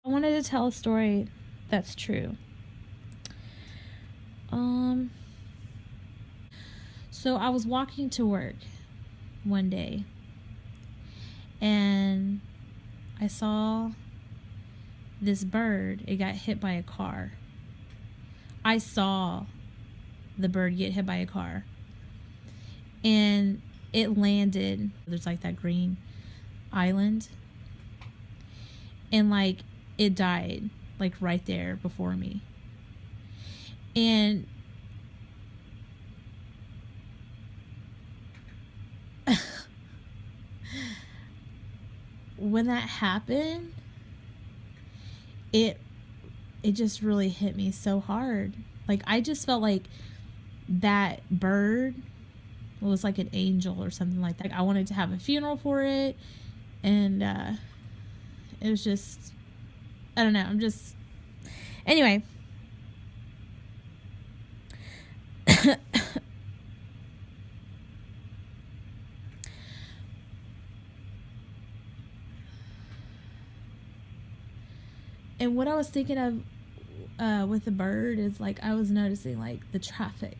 I wanted to tell a story that's true. So I was walking to work one day and I saw this bird. It got hit by a car. I saw the bird get hit by a car. And it landed. There's like that green island. And like it died like right there before me. And when that happened, it just really hit me so hard. Like I just felt like that bird was like an angel or something like that. I wanted to have a funeral for it, and it was just, I don't know. Anyway. And what I was thinking of with the bird is like I was noticing like the traffic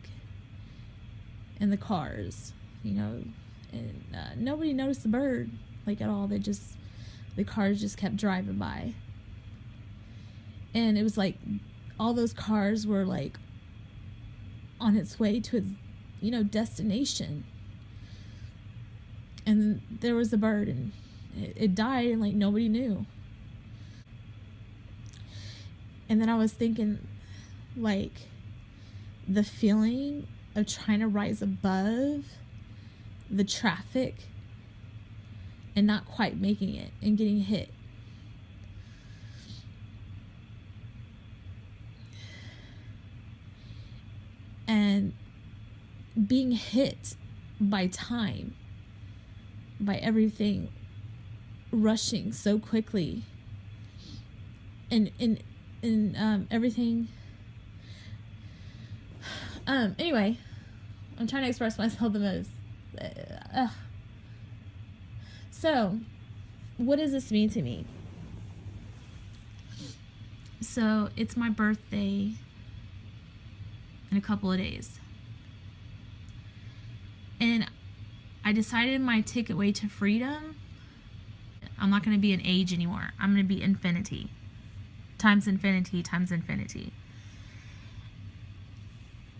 and the cars, and nobody noticed the bird like at all. The cars just kept driving by, and it was like all those cars were like on its way to its destination, and there was a bird and it died and like nobody knew. And then I was thinking, like, the feeling of trying to rise above the traffic and not quite making it and getting hit. And being hit by time, by everything rushing so quickly, and everything. Anyway, I'm trying to express myself the most. So, what does this mean to me? So, it's my birthday in a couple of days. And I decided my ticket way to freedom, I'm not going to be an age anymore. I'm going to be infinity. Times infinity, times infinity.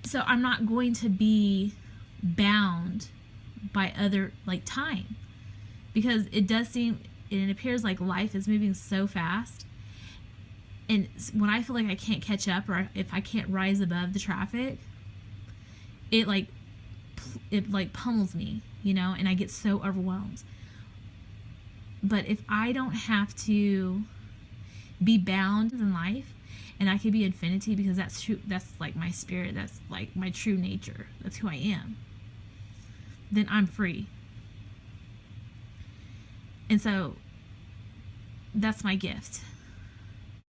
So I'm not going to be bound by other, like, time. Because it does seem, and it appears like life is moving so fast. And when I feel like I can't catch up, or if I can't rise above the traffic, it pummels me, and I get so overwhelmed. But if I don't have to be bound in life, and I could be infinity, because that's true, that's like my spirit, that's like my true nature, that's who I am, then I'm free. And so that's my gift.